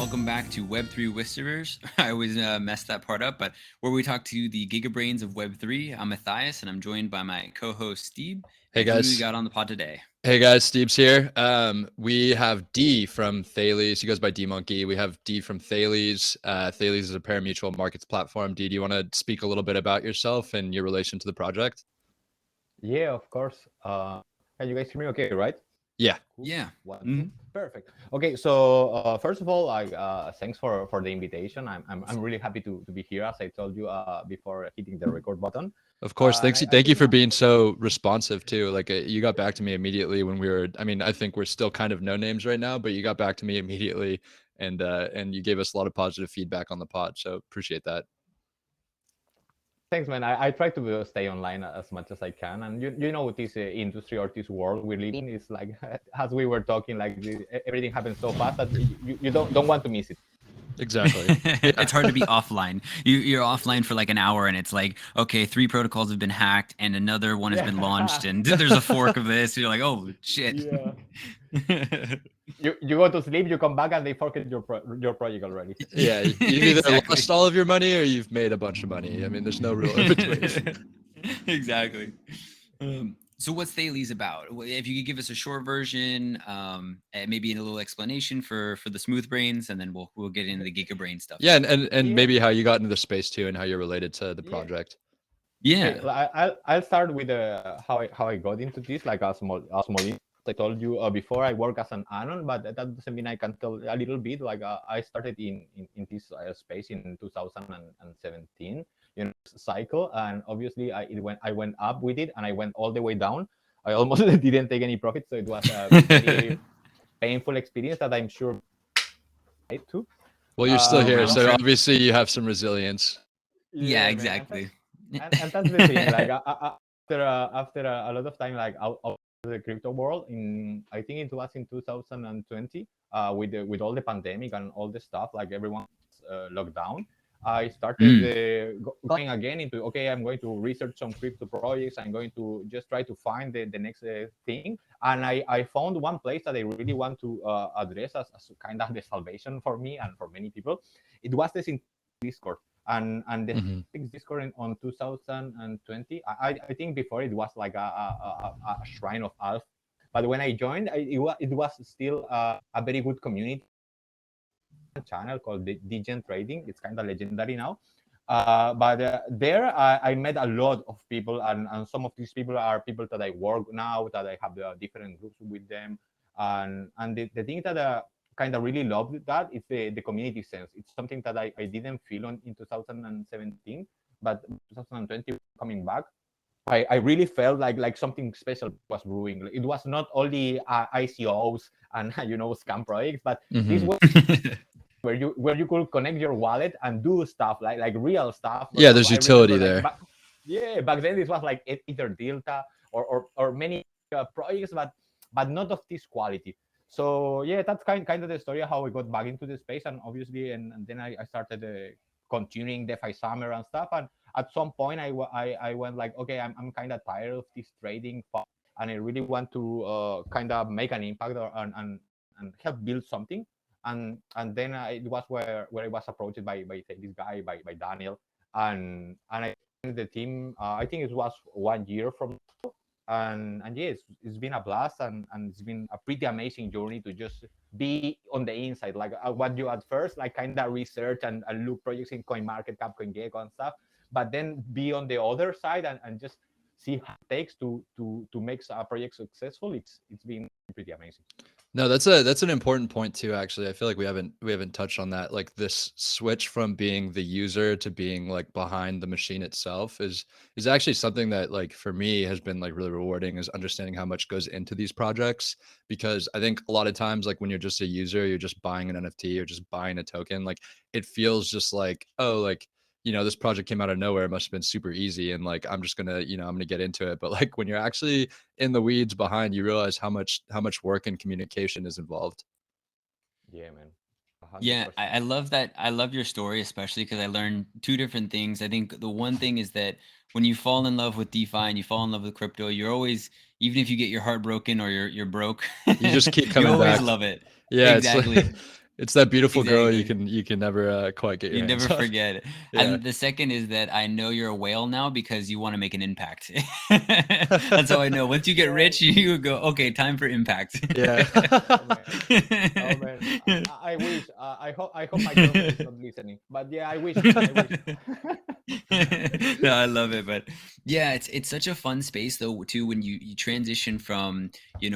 welcome back to Web3 Whisperers. I always mess that part up, but where we talk to the gigabrains of Web3. I'm Mathias, and I'm joined by my co-host Steeb. Hey And who do we guys. got on the pod today? Hey guys, Steeb's here. We have D from Thales. He goes by D Monkey. We have D from Thales. Thales is a parimutuel markets platform. D, do you want to speak a little bit about yourself and your relation to the project? Yeah, of course. Can you guys hear me okay, right? Yeah. Cool. Yeah. One, two. Perfect. Okay, so first of all, thanks for the invitation. I'm really happy to be here, as I told you before hitting the record button. Of course. And I Thank you think for being so responsive too. Like you got back to me immediately when we were, I mean, I think we're still kind of no names right now, but you got back to me immediately and you gave us a lot of positive feedback on the pod. So appreciate that. thanks, man. I try to stay online as much as I can, and you know this industry or this world we live in is like as we were talking, like everything happens so fast that you don't want to miss it. Exactly. It's hard to be offline. You're offline for like an hour, and it's like, okay, 3 protocols have been hacked, and another one has been launched, and there's a fork of this. You're like, oh shit. Yeah. You go to sleep, you come back, and they forget your project already. Yeah, you've either Exactly. lost all of your money or you've made a bunch of money. I mean, there's no real in between. Exactly. So what's Thales about? If you could give us a short version, and maybe a little explanation for the smooth brains, and then we'll get into the gigabrain stuff. Yeah, and Yeah. maybe how you got into the space too, and how you're related to the Yeah. project. Yeah. Okay, I'll start with how I got into this. Like a small. I told you before, I work as an anon, but that doesn't mean I can tell a little bit. Like I started in this space in 2017, cycle, and obviously I went up with it, and I went all the way down. I almost didn't take any profit, so it was a very painful experience that I'm sure I too. Well, you're still Oh, here, round so trip. obviously you have some resilience. Yeah, Yeah, man, exactly. and that's the thing. Like after a lot of time, like out of the crypto world, in I think it was in 2020, with all the pandemic and all the stuff, like everyone was, locked down. I started going again into, okay, I'm going to research some crypto projects. I'm going to just try to find the next thing. And I found one place that I really want to address as kind of the salvation for me and for many people. It was the Discord. And the Mhm. Discord on 2020. I think before it was like a shrine of alpha, but when I joined, it was still a very good community channel called Degen Trading. It's kind of legendary now. But there I met a lot of people, and some of these people are people that I work now, that I have the different groups with them. And the thing that kind of really love that is the community sense. It's something that I didn't feel in 2017, but 2020 coming back, I really felt like something special was brewing. It was not only ICOs and scam projects, but this Mhm. was where you could connect your wallet and do stuff like real stuff. For Yeah, example, there's I remember utility like there. back then this was like either Delta or many projects, but not of this quality. So yeah, that's kind of the story of how I got back into the space, and obviously, and then I started continuing DeFi Summer and stuff. And at some point, I went like, okay, I'm kind of tired of this trading, and I really want to kind of make an impact and help build something. And then it was where I was approached by this guy, by Daniel, and I joined the team. I think it was 1 year from, and yes, it's been a blast, and it's been a pretty amazing journey to just be on the inside, like what you at first like kind of research and look projects in CoinMarketCap, CoinGecko and stuff, but then be on the other side and just see how it takes to make a project successful. It's been pretty amazing. No, that's an important point too, actually. I feel like we haven't touched on that. Like this switch from being the user to being like behind the machine itself is actually something that like for me has been like really rewarding, is understanding how much goes into these projects. Because I think a lot of times like when you're just a user, you're just buying an NFT or just buying a token, like it feels just like, oh, like this project came out of nowhere. It must have been super easy. And like, I'm just gonna, I'm gonna get into it. But like when you're actually in the weeds behind, you realize how much work and communication is involved. Yeah, man, Yeah, 100%. I love that. I love your story, especially because I learned two different things. I think the one thing is that when you fall in love with DeFi and you fall in love with crypto, you're always, even if you get your heart broken or you're broke, You just keep you coming always back. love it. Yeah, it's like Exactly. It's that beautiful girl Exactly. you can never quite get your You hands never on. forget it. Yeah. And the second is that I know you're a whale now because you want to make an impact. That's how I know. Once you get Yeah. rich, you go, okay, time for impact. Yeah. Oh man. Oh man, I wish. I hope my girlfriend is not listening. But yeah, I wish, man. I wish. No, I love it, but yeah, it's such a fun space though too when you transition from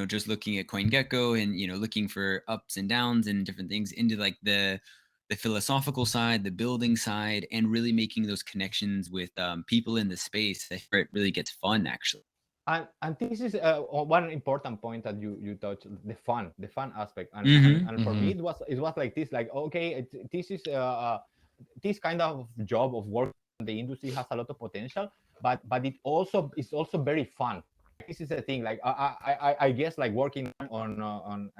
just looking at CoinGecko and looking for ups and downs and different things into like the philosophical side, the building side, and really making those connections with people in the space. That's where it really gets fun, actually. And this is one important point that you touch, the fun aspect. And Hmm. for me Mhm. it was like this, like, okay, this is this kind of job of work in the industry has a lot of potential, but it's also very fun. This is the thing, like I guess like working on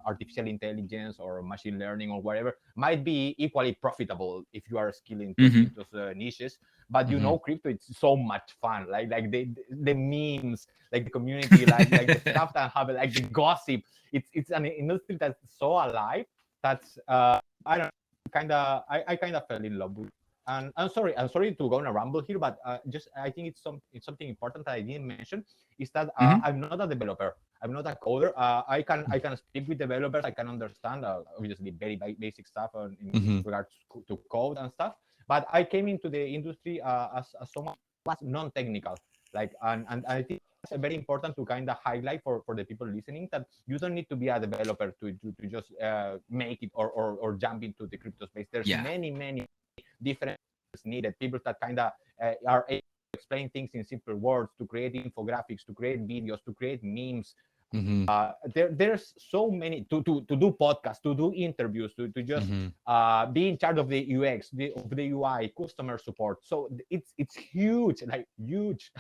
artificial intelligence or machine learning or whatever might be equally profitable if you are skilled Hmm. in those niches. But Mhm. crypto, it's so much fun, like the memes, like the community, like the stuff that happen, like the gossip. It's an industry that's so alive. That's I don't kind of I kind of fell in love with. And I'm sorry to go on a ramble here, but just I think it's something important that I didn't mention, is that Hmm. I'm not a developer, I'm not a coder. I can speak with developers, I can understand obviously very basic stuff in Mhm. regards to code and stuff. But I came into the industry as someone who was non-technical, like, and I think it's very important to kind of highlight for the people listening that you don't need to be a developer to just make it, or jump into the crypto space. There's Yeah. many different skills needed. People that kind of are able to explain things in simple words, to create infographics, to create videos, to create memes. Mhm. There's so many to do podcasts, to do interviews, to just Mhm. be in charge of the UX, of the UI, customer support. So it's huge, like huge.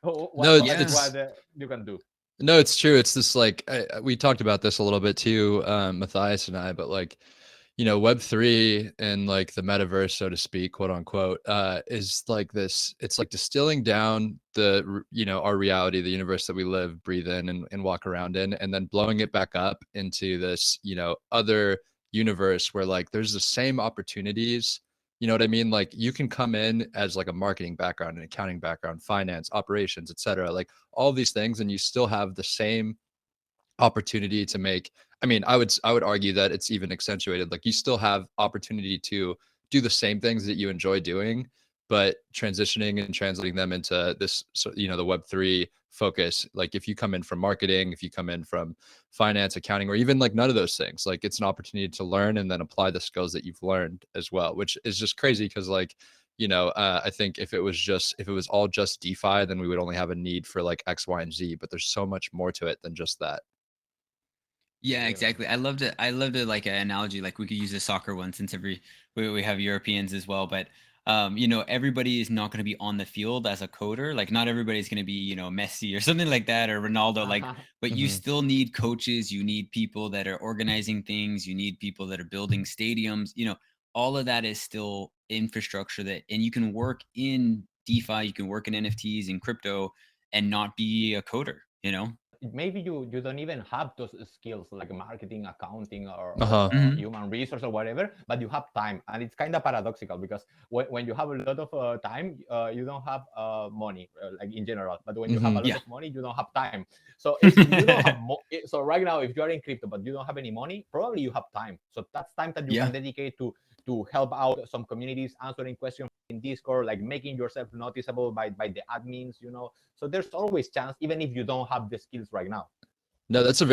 No, Yeah. What you can do. it's true. It's this like we talked about this a little bit too, Matthias and I, but like, Web3 and like the metaverse, so to speak, quote unquote, is like this. It's like distilling down our reality, the universe that we live, breathe in, and walk around in, and then blowing it back up into this, other universe where like there's the same opportunities. You know what I mean? Like you can come in as like a marketing background, an accounting background, finance, operations, etc. Like all these things, and you still have the same opportunity to make. I mean, I would argue that it's even accentuated. Like you still have opportunity to do the same things that you enjoy doing, but transitioning and translating them into this, so, the Web3 focus. Like if you come in from marketing, if you come in from finance, accounting, or even like none of those things, like it's an opportunity to learn and then apply the skills that you've learned as well, which is just crazy because like, I think if it was all just DeFi, then we would only have a need for like X, Y, and Z. But there's so much more to it than just that. Yeah, Yeah, man. exactly. I loved it. I loved it like an analogy. Like we could use a soccer one since we have Europeans as well. But everybody is not going to be on the field as a coder. Like not everybody's going to be, Messi or something like that or Ronaldo. Like, but you Mhm. still need coaches. You need people that are organizing things. You need people that are building stadiums. All of that is still infrastructure and you can work in DeFi, you can work in NFTs and crypto and not be a coder, Maybe you don't even have those skills like marketing, accounting, Uh-huh. or Hmm. human resource or whatever, but you have time. And it's kind of paradoxical because when you have a lot of time, you don't have money, like in general. But when you have a Mhm. lot Yeah. of money, you don't have time. So if you don't have so right now, if you are in crypto but you don't have any money, probably you have time. So that's time that you can Yeah. dedicate to help out some communities, answering questions in Discord, like making yourself noticeable by the admins. So there's always chance, even if you don't have the skills right now. No, Hmm. that's a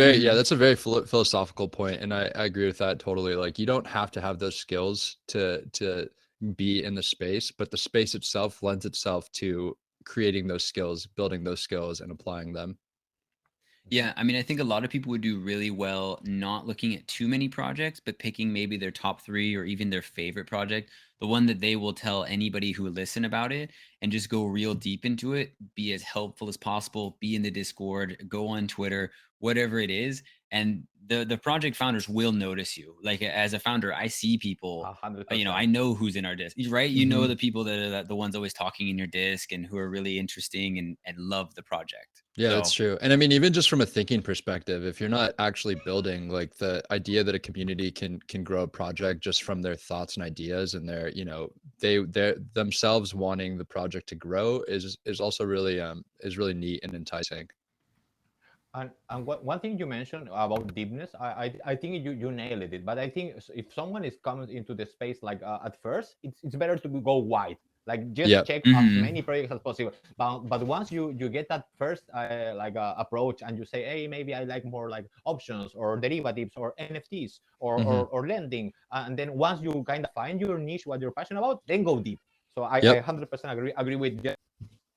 very philosophical point, and I agree with that totally. Like, you don't have to have those skills to be in the space, but the space itself lends itself to creating those skills, building those skills, and applying them. Yeah, I mean, I think a lot of people would do really well not looking at too many projects, but picking maybe their top three or even their favorite project, the one that they will tell anybody who will listen about it and just go real deep into it, be as helpful as possible, be in the Discord, go on Twitter, whatever it is. And the project founders will notice you. Like as a founder, I see people, 100%. I know who's in our disc, right? You know, Mhm. the people that are the ones always talking in your disc and who are really interesting and love the project. Yeah, So, that's true. And I mean, even just from a thinking perspective, if you're not actually building, like, the idea that a community can grow a project just from their thoughts and ideas and their, they're themselves wanting the project to grow is also really is really neat and enticing. And one thing you mentioned about deepness, I think you nailed it. But I think if someone is coming into the space like at first, it's better to go wide. Like just Yeah. check as mhm. many projects as possible. But once you get that first approach and you say, hey, maybe I like more like options or derivatives or NFTs Hmm. or lending, and then once you kind of find your niche, what you're passionate about, then go deep. So I Yep. 100% agree with just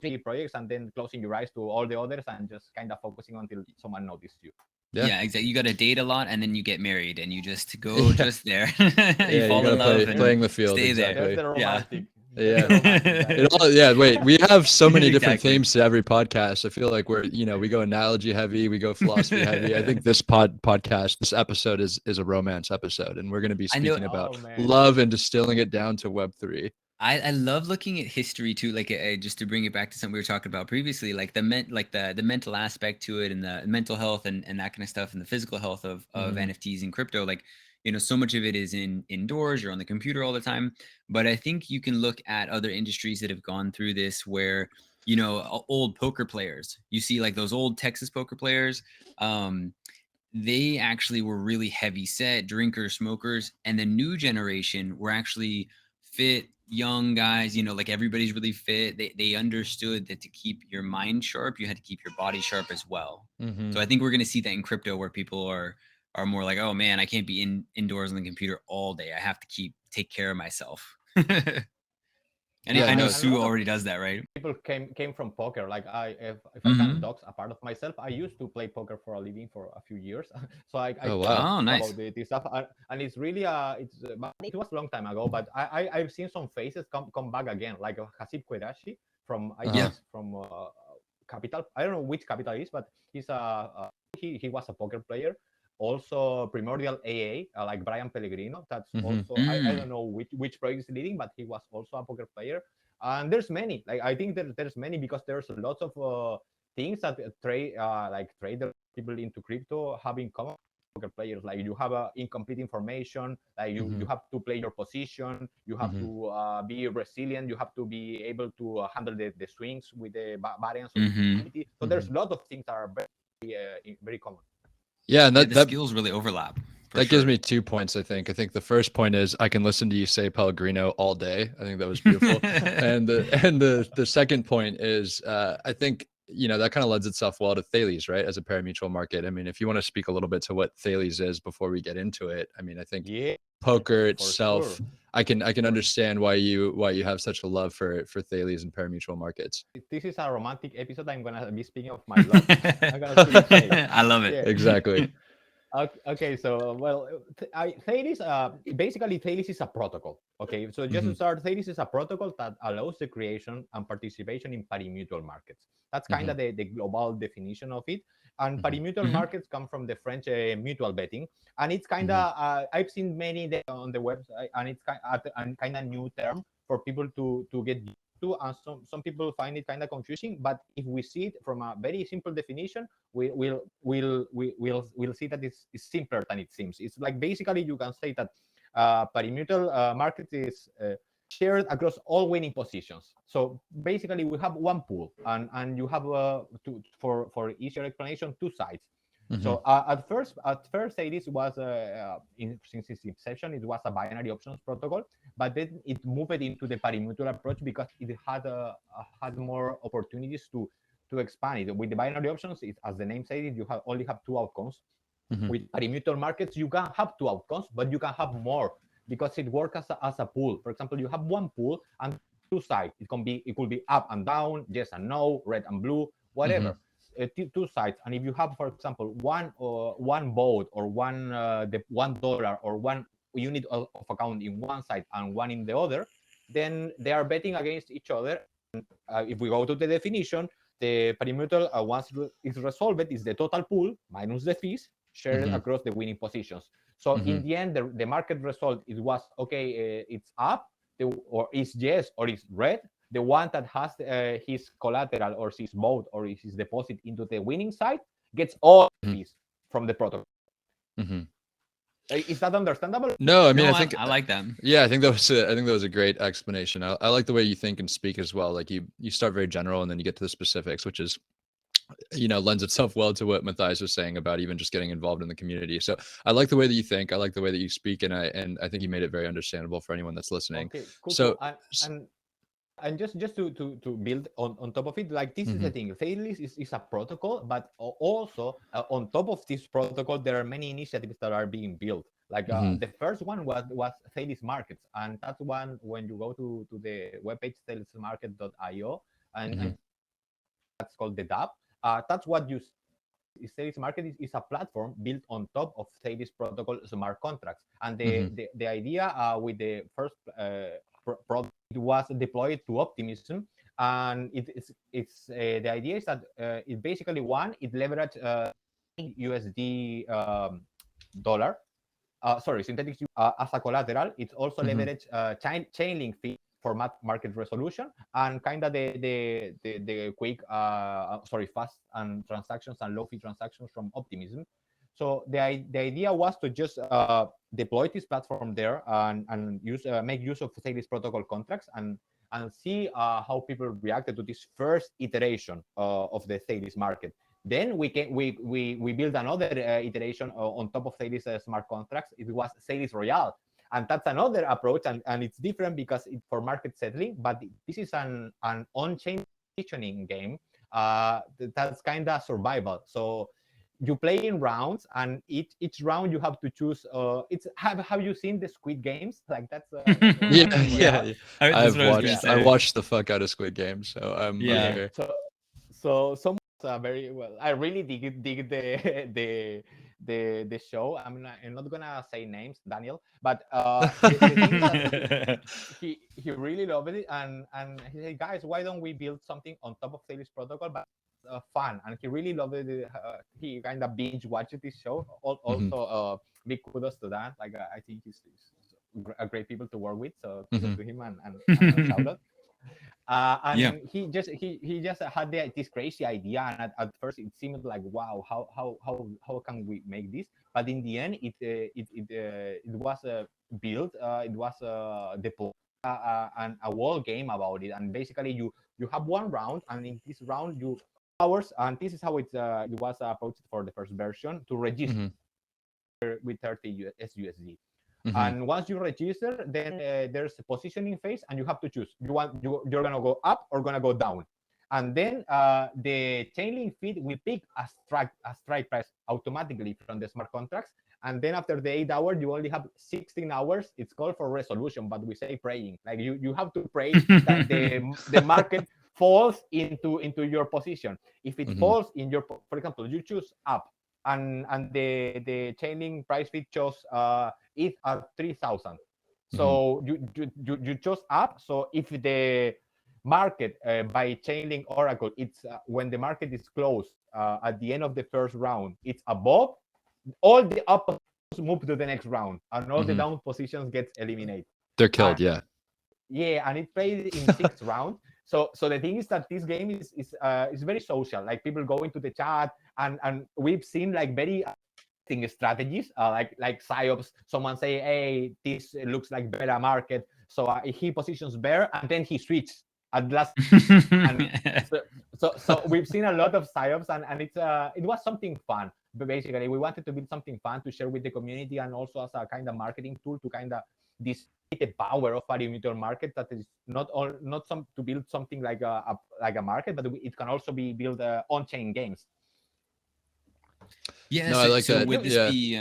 three projects and then closing your eyes to all the others and just kind of focusing until someone notices you. Yeah. Yeah, exactly. You got to date a lot and then you get married and you just go Yeah. just there. You Yeah, you fall gotta in love There's and playing the field, stay there. there's exactly. the Yeah. romantic. There's Yeah. the romantic It side. all, yeah, wait, we have so many different Exactly. themes to every podcast. I feel like we go analogy heavy, we go philosophy heavy. I think this podcast, this episode is a romance episode, and we're going to be I know. speaking about Oh man. love and distilling it down to Web3. I love looking at history too, like just to bring it back to something we were talking about previously, like the mental aspect to it and the mental health and that kind of stuff and the physical health of Hmm. NFTs and crypto. Like, so much of it is indoors, you're on the computer all the time. But I think you can look at other industries that have gone through this where, old poker players, you see like those old Texas poker players, they actually were really heavy set drinkers, smokers, and the new generation were actually fit young guys. Like everybody's really fit. They understood that to keep your mind sharp, you had to keep your body sharp as well. Hmm. So I think we're going to see that in crypto where people are more like, oh man, I can't be indoors on the computer all day. I have to take care of myself. And Yeah, I know no. And a Sue lot of already does that, right? people came from poker. Like if I can Mm-hmm. dox a part of myself, I used to play poker for a living for a few years. So I Oh, can wow. Oh, speak nice. about the stuff. And it's really but it was a long time ago. But I've seen some faces come back again, like Hasib Qureshi from I think Uh-huh. Yeah. he's from Capital. I don't know which Capital is, but he's he was a poker player. Also Primordial AA, like Brian Pellegrino. That's Hmm. also I Mm. don't know which project is leading, but he was also a poker player. And there's many, like I think there's many because there's lots of things that trader people into crypto have in common. Poker players, like you have incomplete information, like you Hmm. have to play your position, you have Hmm. to be resilient, you have to be able to handle the swings with the variance of Mm-hmm. volatility. So Hmm. there's a lot of things that are very common. Yeah, and Yeah, that the that skills really overlap for that gives sure. me 2 points, I think. I think the first point is I can listen to you say Pellegrino all day. I think that was beautiful. And the second point is I think, that kind of lends itself well to Thales, right? As a parimutuel market. I mean, if you want to speak a little bit to what Thales is before we get into it, I mean, I think Yeah, poker for sure. itself, I can understand why you have such a love for Thales and parimutuel markets. This is a romantic episode. I'm gonna be speaking of my love. I'm gonna speak of Thales. I love it. Yeah. Exactly. Okay, so well, Thales, basically Thales is a protocol. Okay, so just to Hmm. start, Thales is a protocol that allows the creation and participation in parimutuel markets. That's kind Hmm. of the global definition of it. And Hmm. parimutuel Mhm. markets come from the French mutual betting, and it's kind Hmm. of I've seen many on the website, and it's kind of new term for people to get used to, and some people find it kind of confusing. But if we see it from a very simple definition, we'll see that it's simpler than it seems. It's like basically you can say that parimutuel market is shared across all winning positions. So basically, we have one pool, and you have for easier explanation, two sides. Hmm. So at first, ADIS was since its inception, it was a binary options protocol, but then it moved into the parimutuel approach because it had more opportunities to expand it. With the binary options, as the name says, you only have two outcomes. Hmm. With parimutuel markets, you can have two outcomes, but you can have more because it works as a pool. For example, you have one pool and two sides. It could be up and down, yes and no, red and blue, Hmm. whatever. Two sides. And if you have, for example, one vote or the $1 or one unit of account in one side and one in the other, then they are betting against each other. If we go to the definition, the perimeter once it's resolved is the total pool minus the fees. shared across the winning positions. So in the end, the market result, it was okay, it's up, or it's yes, or it's red. The one that has his collateral or his vote or his deposit into the winning side gets all fees from the protocol. Is that understandable? No, I mean, No, I think I like that. yeah, I think that was a great explanation. I like the way you think and speak as well. Like you start very general and then you get to the specifics, which is, you know, lends itself well to what Matthias was saying about even just getting involved in the community. So I like the way that you think. I like the way that you speak, and I think you made it very understandable for anyone that's listening. Okay, cool, So, cool. And just to build on top of it, like this is the thing. Thales is a protocol, but also on top of this protocol, there are many initiatives that are being built. Like the first one was Thales Markets, and that's one when you go to the webpage thalesmarket.io, and that's called the DApp. That's what you Thales Market is a platform built on top of Thales protocol smart contracts. And the idea with the first product was deployed to Optimism. And it's the idea is that it basically it leverage USD dollar. Synthetic as a collateral. It's also leverage chain link fee for market resolution and kind of the quick fast and transactions and low fee transactions from Optimism. So the idea was to just deploy this platform there and make use of Thales protocol contracts and see how people reacted to this first iteration of the Thales market. Then we build another iteration on top of Thales smart contracts. It was Thales Royale, and that's another approach, and it's different because it's for market settling. But this is an on-chain positioning game that's kind of survival. So you play in rounds, and each round you have to choose. Have you seen the Squid Games? Like that's yeah. I I watched the fuck out of Squid Game, so I'm yeah. So some very well. I really dig the show. I'm not gonna say names, Daniel, but the thing is that he really loved it, and he said, guys, why don't we build something on top of Thales protocol, but fun? And he really loved it. He kind of binge watched this show. Also, big kudos to that. Like I think he's a great people to work with. So kudos to him and shout out. And he just had this crazy idea, and at first it seemed like, wow, how can we make this? But in the end, it was built, it was deployed, and a whole game about it. And basically, you have one round, and in this round, you hours, and this is how it was approached for the first version to register with 30 USD. And once you register, then there's a positioning phase, and you have to choose. You're gonna go up or gonna go down, and then the chainlink feed will pick a strike price automatically from the smart contracts. And then after the 8 hours, you only have 16 hours. It's called for resolution, but we say praying. Like you have to pray that the market falls into your position. If it falls in your, for example, you choose up, and the chainlink price feed chose it at 3,000. So you chose up. So if the market by Chainlink Oracle, it's when the market is closed at the end of the first round, it's above, all the up positions move to the next round, and all the down positions gets eliminated. They're killed, yeah. Yeah, and it played in 6 rounds. So the thing is that this game is very social. Like people go into the chat, and we've seen like very strategies like psyops. Someone say, hey, this looks like better market, so he positions bear, and then he switches at last. And so we've seen a lot of psyops, and it was something fun. But basically, we wanted to build something fun to share with the community, and also as a kind of marketing tool to kind of display the power of parimutuel market. That is not to build something like a market, but it can also be built on-chain games. Yeah, no, I like that. Would this be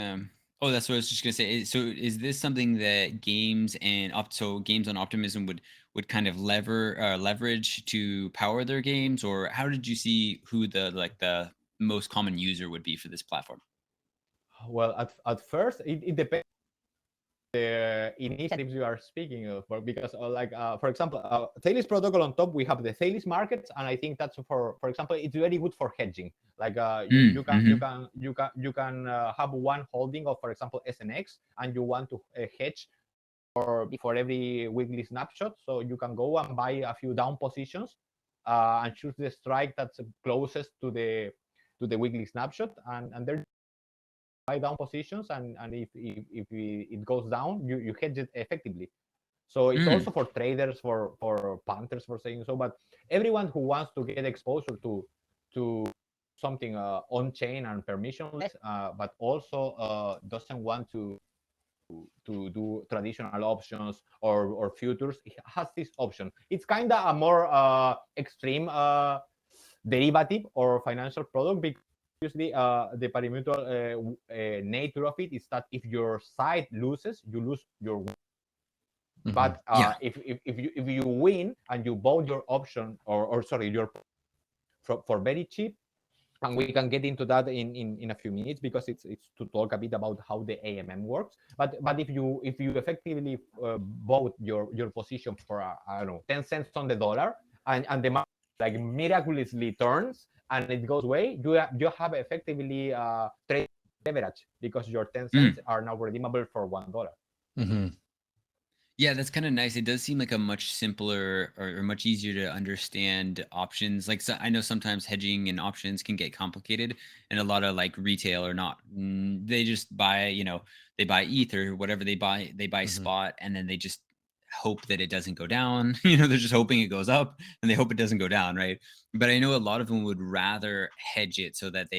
oh, that's what I was just gonna say. So is this something that games games on Optimism would kind of leverage to power their games, or how did you see who the most common user would be for this platform? Well, at first it depends the initiatives you are speaking of, because for example, Thales protocol on top, we have the Thales markets, and I think that's for example, it's very good for hedging. Like you can have one holding of, for example, SNX, and you want to hedge for every weekly snapshot, so you can go and buy a few down positions and choose the strike that's closest to the weekly snapshot, and there buy down positions, and if it goes down, you hedge it effectively. So it's also for traders, for punters, for saying so, but everyone who wants to get exposure to something on chain and permissionless, but also doesn't want to do traditional options or futures, it has this option. It's kind of a more extreme derivative or financial product, because usually the parimutuel nature of it is that if your side loses, you lose your win. But if you win and you bought your option or sorry, your for very cheap, and we can get into that in a few minutes, because it's to talk a bit about how the AMM works. But if you effectively bought your position for I don't know, 10 cents on the dollar, and the market like miraculously turns and it goes away, you have effectively trade leverage, because your 10 cents are now redeemable for $1. Yeah, that's kind of nice. It does seem like a much simpler or much easier to understand options. Like, so I know sometimes hedging and options can get complicated, and a lot of like retail or not, they just buy, they buy ETH or whatever they buy spot, and then they just hope that it doesn't go down. They're just hoping it goes up, and they hope it doesn't go down, right? But I know a lot of them would rather hedge it so that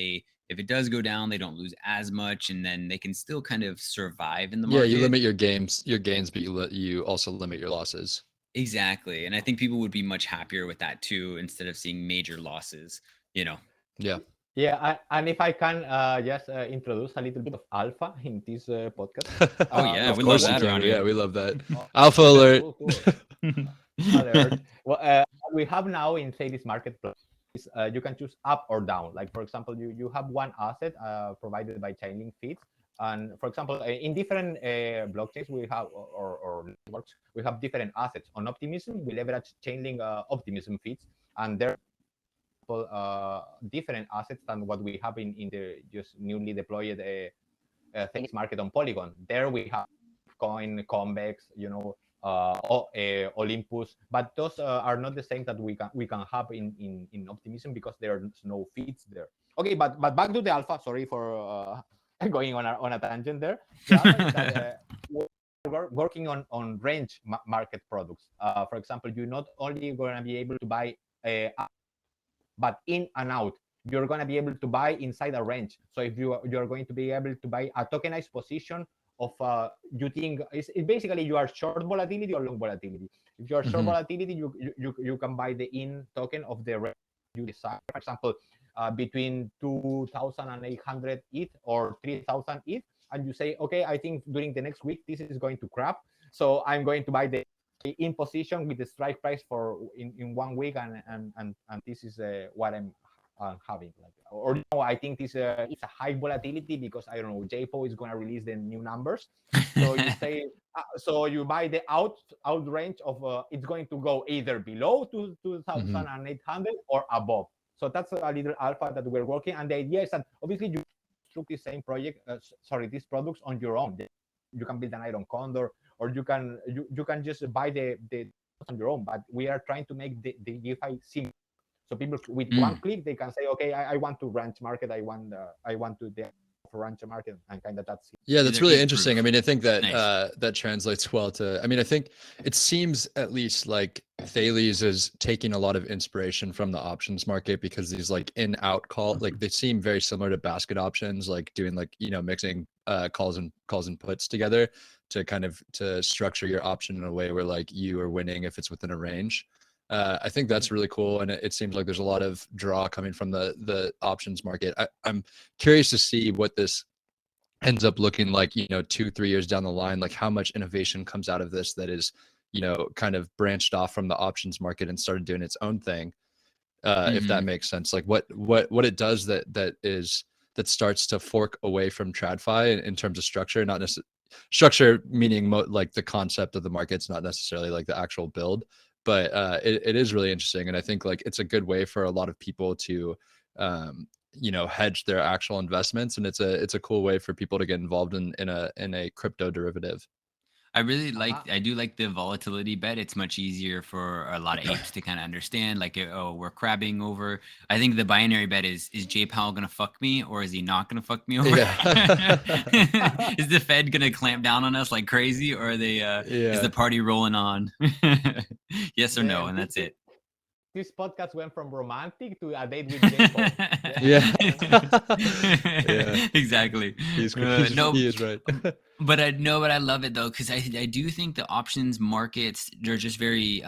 if it does go down, they don't lose as much, and then they can still kind of survive in the market. Yeah, you limit your gains, but you also limit your losses. Exactly. And I think people would be much happier with that too, instead of seeing major losses, Yeah. Yeah, and if I can just introduce a little bit of alpha in this podcast. Oh yeah, of we course love that around here. Yeah, we love that. Alpha alert. Cool. Alert. Well, we have now in Thales marketplace, you can choose up or down. Like, for example, you have one asset provided by Chainlink feeds, and for example, in different blockchains we have or networks, we have different assets. On Optimism, we leverage Chainlink Optimism feeds, and there different assets than what we have in the just newly deployed Thales market on Polygon. There we have Coin, Convex, Olympus, but those are not the same that we can have in Optimism, because there's no feeds there. Okay, but back to the alpha. Sorry for going on a tangent there. The alpha is that we're working on range market products. For example, you're not only going to be able to buy but in and out, you're going to be able to buy inside a range. So if you're going to be able to buy a tokenized position of you think it's basically you are short volatility or long volatility. If you are short volatility, you can buy the in token of the range you desire. For example, between 2,800 ETH or 3,000 ETH, and you say, okay, I think during the next week this is going to crap, so I'm going to buy the in position with the strike price for in 1 week, and this is what I'm having. Or I think this it's a high volatility because I don't know, JPO is going to release the new numbers, so you say so you buy the out range of it's going to go either below 2,800 or above. So that's a little alpha that we're working, and the idea is that obviously you construct the same project these products on your own. You can build an iron condor, or you can just buy the on your own, but we are trying to make the DeFi simple. So people with one click, they can say, okay, I want to ranch market, I want to the ranch market, and kind of that's it. Yeah, that's really interesting. I mean, I think that Nice. that translates well to, I mean, I think it seems at least like Thales is taking a lot of inspiration from the options market, because these like in out call, like they seem very similar to basket options, like doing like, mixing calls and puts together to kind of to structure your option in a way where like you are winning if it's within a range. I think that's really cool, and it seems like there's a lot of draw coming from the options market. I'm curious to see what this ends up looking like, 2-3 years down the line, like how much innovation comes out of this that is, kind of branched off from the options market and started doing its own thing. If that makes sense, like what it does that starts to fork away from TradFi in terms of structure, not structure meaning like the concept of the market's not necessarily like the actual build, but it is really interesting. And I think like it's a good way for a lot of people to you know, hedge their actual investments, and it's a cool way for people to get involved in a crypto derivative. I really I do like the volatility bet. It's much easier for a lot of apes to kind of understand, like, oh, we're crabbing over. I think the binary bet is Jay Powell gonna fuck me, or is he not gonna fuck me over? Yeah. Is the Fed gonna clamp down on us like crazy, or are they is the party rolling on? Yes or no, and that's it. This podcast went from romantic to a date with Jay Paul. Yeah. Yeah. Exactly. No, he is right. But I love it though, because I do think the options markets, they're just very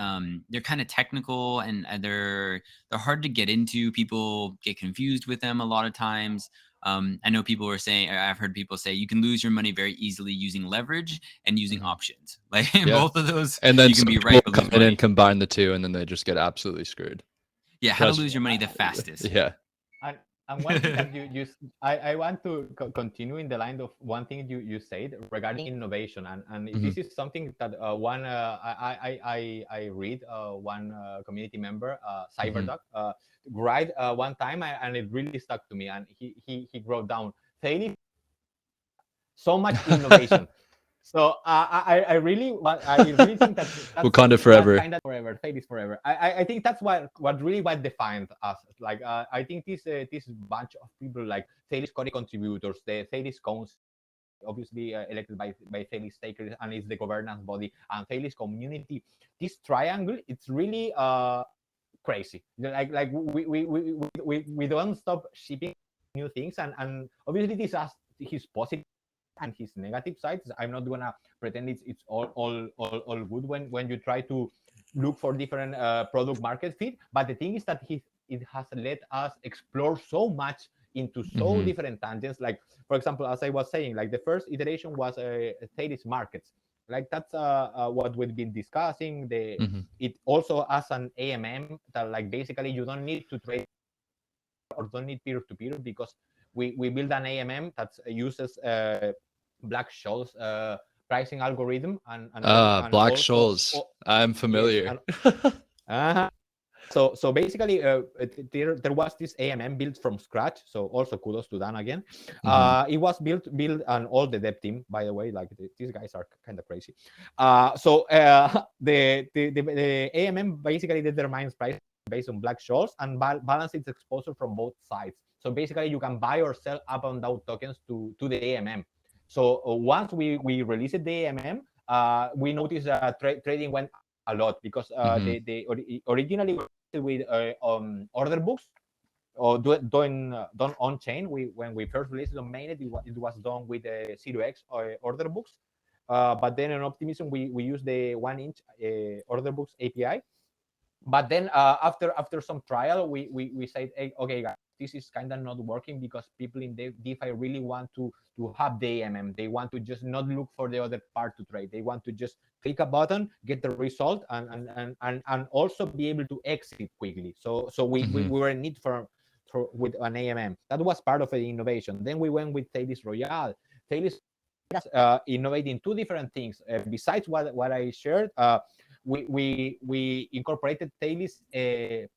they're kind of technical, and they're hard to get into. People get confused with them a lot of times. I know people are saying, I've heard people say you can lose your money very easily using leverage and using options. Like both of those, and then you can be right. Come in and combine the two, and then they just get absolutely screwed. Yeah, how to lose your money the fastest. Yeah. And one thing that I want to continue in the line of one thing you said regarding innovation, and this is something that I read one community member, Cyberduck, write one time, and it really stuck to me, and he wrote down, Thales, so much innovation. So I really think that's Wakanda forever. Kind of forever, Thales forever. I think that's what defined us. Like I think this bunch of people like Thales Core contributors, the Thales Council, obviously elected by Thales stakers, and is the governance body, and Thales community. This triangle, it's really crazy. Like we don't stop shipping new things, and obviously this has his positive and his negative sides. I'm not gonna pretend it's all good when you try to look for different product market fit. But the thing is that it has let us explore so much into so different tangents. Like, for example, as I was saying, like the first iteration was Thales markets. Like that's what we've been discussing. It also has an AMM that, like, basically you don't need to trade or don't need peer-to-peer, because we build an AMM that uses Black-Scholes pricing algorithm, and Black-Scholes. I'm familiar. Yes, so basically there was this AMM built from scratch. So also kudos to Dan again. It was built on all the dev team, by the way. Like these guys are kind of crazy. So the AMM basically determines price based on Black-Scholes and balance its exposure from both sides. So basically you can buy or sell up and down tokens to the AMM. So once we released the AMM, we noticed trading went a lot, because they originally with order books or done on chain. When we first released it on mainnet, it was done with the 0x order books. But then in Optimism, we use the 1-inch order books API. But then after some trial, we said, hey, okay, guys, this is kind of not working, because people in DeFi really want to have the AMM. They want to just not look for the other part to trade. They want to just click a button, get the result, and also be able to exit quickly. So we were in need for with an AMM. That was part of the innovation. Then we went with Thales Royale. Thales innovating two different things. Besides what I shared, we incorporated Thales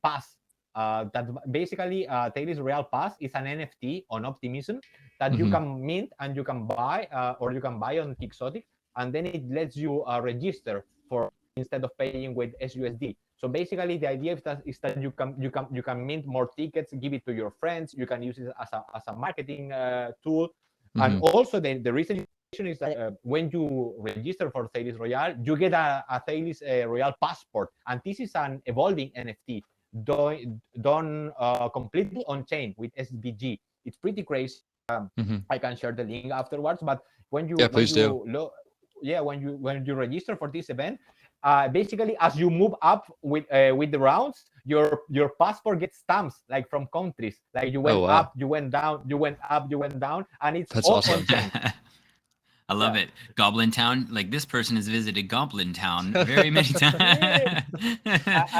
Pass. That basically Thales Royale Pass is an NFT on Optimism that you can mint and you can buy, or you can buy on Quixotic, and then it lets you register for, instead of paying with SUSD. So basically, the idea is that you can mint more tickets, give it to your friends. You can use it as a marketing tool, and also the reason is that when you register for Thales Royale, you get a Thales Royale passport, and this is an evolving NFT done completely on chain with SVG. It's pretty crazy. I can share the link afterwards. But when you when you register for this event, basically as you move up with the rounds, your passport gets stamps, like from countries. Like you went up, you went down, you went up, you went down, and it's that's awesome. I love it. Goblin Town, like this person has visited Goblin Town very many times.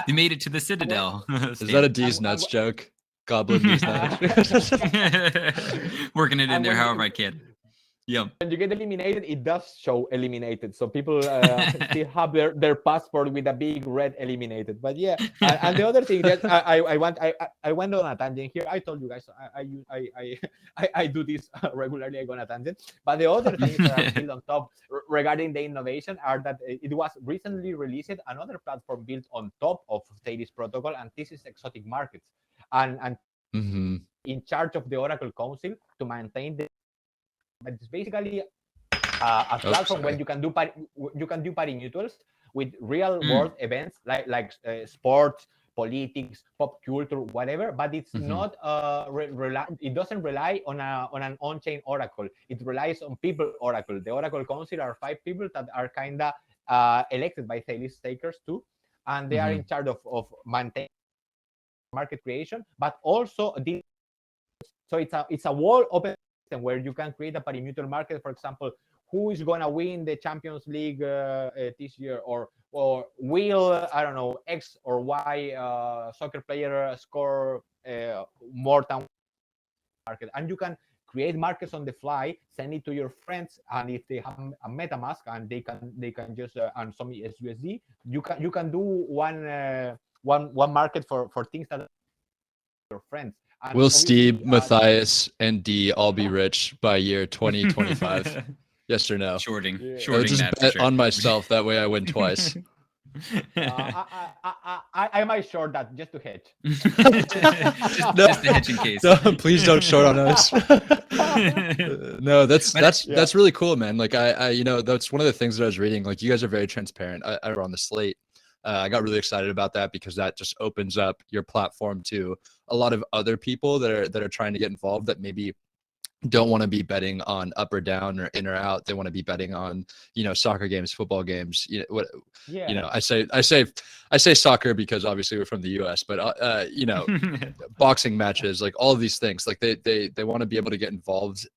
They made it to the Citadel. Is that a D's nuts joke? Goblin D's nuts. Working it in there however I can. Yeah. When you get eliminated, it does show eliminated. So people still have their passport with a big red eliminated. But yeah, and the other thing that I went on a tangent here. I told you guys I do this regularly. I go on a tangent. But the other things that are still on top regarding the innovation are that it was recently released another platform built on top of Thales protocol, and this is exotic markets. And Mm-hmm. in charge of the Oracle Council to maintain the. But it's basically a Oh, platform where sorry. you can do parimutuels with real Mm. world events like sports, politics, pop culture, whatever. But it's Mm-hmm. not it doesn't rely on an on-chain oracle. It relies on people oracle. The Oracle Council are 5 people that are kinda elected by Thales stakers too, and they are Mm-hmm. in charge of maintaining market creation, but also so it's a wall open system where you can create a parimutuel market. For example, who is gonna win the Champions League this year, or will I don't know X or Y soccer player score more than market, and you can create markets on the fly, send it to your friends, and if they have a MetaMask and they can just and some USD, you can do one market for things that your friends. And Will obviously, Steeb, Matthias, and D all be rich by year 2025? Yes or no? Shorting, yeah. I'll shorting just that for bet sure. on myself. That way I win twice. I might short that just to hedge. No. Just a hedge in case. No, please don't short on us. No, But Yeah. that's really cool, man. Like you know, that's one of the things that I was reading. Like you guys are very transparent. I were on the slate. I got really excited about that because that just opens up your platform to a lot of other people that are trying to get involved that maybe don't want to be betting on up or down or in or out. They want to be betting on, you know, soccer games, football games. You know what? You Yeah. know, I say soccer because obviously we're from the U.S., but you know, boxing matches, like all of these things, like they want to be able to get involved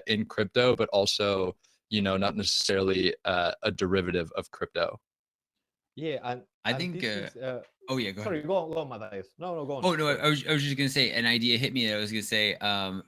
in crypto, but also, you know, not necessarily a derivative of crypto. Yeah. I And think. this is Oh yeah, go ahead. sorry, go on, Matthias. No, go on. Oh no, Sorry. I was just gonna say an idea hit me. That I was gonna say,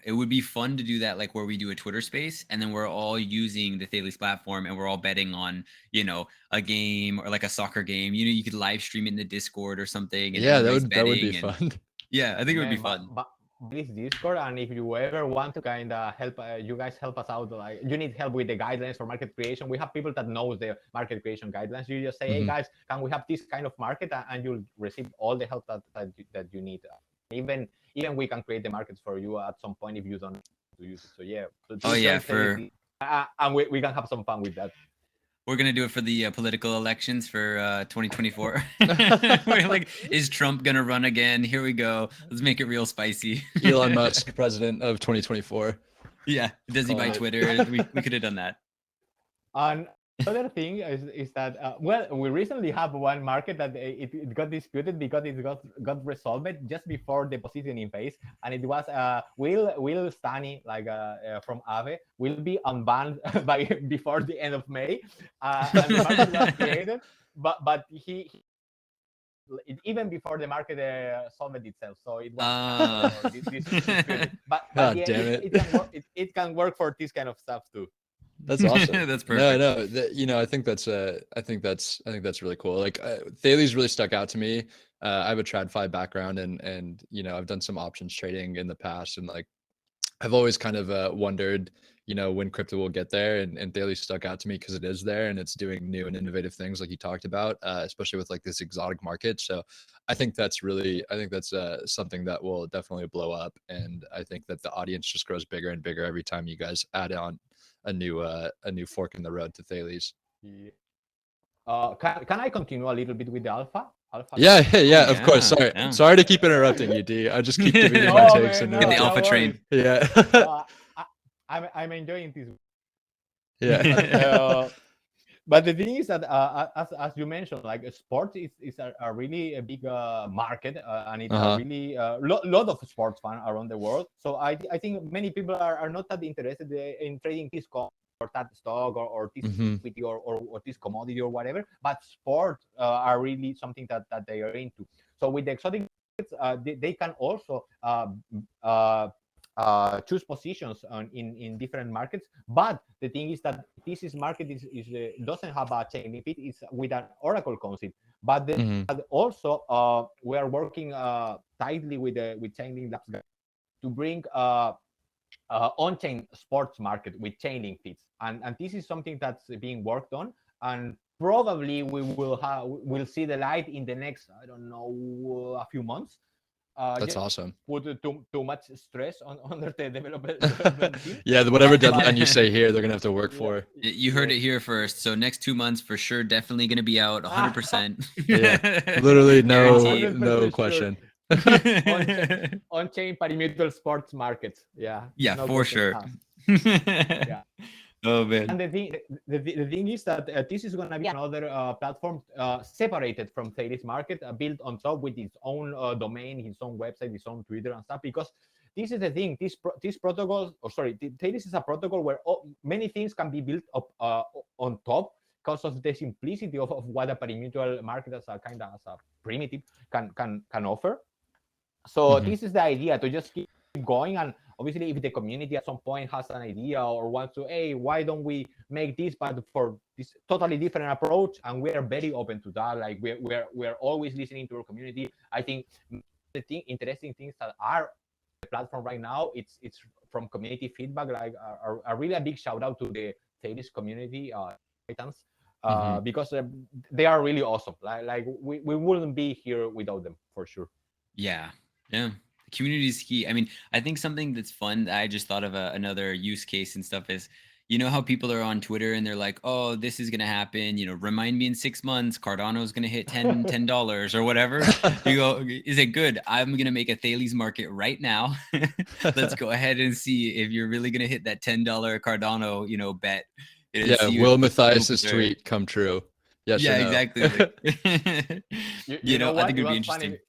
it would be fun to do that, like where we do a Twitter space, and then we're all using the Thales platform, and we're all betting on, you know, a game or like a soccer game. You know, you could live stream it in the Discord or something, and Yeah, everybody's that would be betting, and fun. yeah, I think it would be Man, fun. but this Discord, and if you ever want to kind of help, you guys help us out. Like you need help with the guidelines for market creation. We have people that knows the market creation guidelines. You just say, hey Mhm. guys, can we have this kind of market, and you'll receive all the help that you need. Even we can create the markets for you at some point if you don't to use it. So yeah, so Oh please yeah, join Thales, for and we can have some fun with that. we're gonna do it for the political elections for 2024. We're like, is Trump gonna run again? Here we go. Let's make it real spicy. Elon Musk, president of 2024. Yeah, does he buy Calling it. Twitter? We could have done that. And other thing is that well, we recently have one market that it got disputed because it got resolved just before the positioning phase, and it was Will Stani like from Aave will be unbanned by before the end of May, and the market was created, but even before the market solved itself, so it was disputed. But God yeah, damn it. it can work. It can work for this kind of stuff too. That's awesome. That's No, perfect. no, you know, I think that's I think that's really cool. Like Thales really stuck out to me. I have a TradFi background and you know, I've done some options trading in the past and like I've always kind of wondered, you know, when crypto will get there, and Thales stuck out to me because it is there and it's doing new and innovative things like you talked about, especially with like this exotic market. So I think that's something that will definitely blow up, and I think that the audience just grows bigger and bigger every time you guys add on a new fork in the road to Thales. Yeah. Can I continue a little bit with the alpha Yeah, talk? yeah, of course. Yeah, Sorry, yeah. sorry to keep interrupting you, D. I just keep giving you my No, takes man, and Get the no, interrupting. alpha no worries. train. Yeah, I, I'm enjoying this. yeah. But the thing is that as you mentioned, like sports is a really a big market, and it's a Uh-huh. really lot of sports fan around the world. So I think many people are not that interested in trading this or that stock or this Hmm. equity or this commodity or whatever. But sports are really something that they are into. So with the exotic markets, they can also uh, choose positions in different markets. But the thing is that this is market doesn't have a chain limit. It's with an Oracle concept. But Mhm. also we are working tightly with Chainlink Labs to bring on-chain sports market with Chainlink feeds, and this is something that's being worked on, and probably we'll see the light in the next, I don't know, a few months. That's Just awesome. put too much stress on under the development team. Yeah, whatever But deadline you say here, they're gonna have to work yeah, for. You heard yeah. it here first. So next 2 months for sure, definitely going to be out 100%. Yeah, literally no Guaranteed. no 100% sure. question. On-chain parimutuel sports markets. Yeah, Yeah, no for questions sure. asked. Yeah. Oh And man. the thing is that this is going to be another platform separated from Thales market, built on top with its own domain, its own website, its own Twitter and stuff. Because this is the thing, this protocol, or sorry, Thales is a protocol where many things can be built up on top because of the simplicity of what a parimutuel market as a kind of as a primitive can offer. So Mhm. this is the idea, to just keep going. And obviously if the community at some point has an idea or wants to, hey, why don't we make this but for this totally different approach, and we are very open to that. Like we're always listening to our community. I think interesting things that are the platform right now, it's from community feedback. Like a really a big shout out to the Thales community Titans, Mhm. because they are really awesome. Like we wouldn't be here without them, for sure. Yeah. Yeah. The community is key. I mean, I think something that's fun, I just thought of another use case and stuff is, you know how people are on Twitter and they're like, oh, this is going to happen. You know, remind me in 6 months, Cardano's going to hit $10 or whatever. You go, is it good? I'm going to make a Thales market right now. Let's go ahead and see if you're really going to hit that $10 Cardano, you know, bet. And Yeah, see will what the Matthias's movements are. tweet come true? Yes or Yeah, no? exactly. Like, You you know know, I what? think It it'd be was funny. interesting.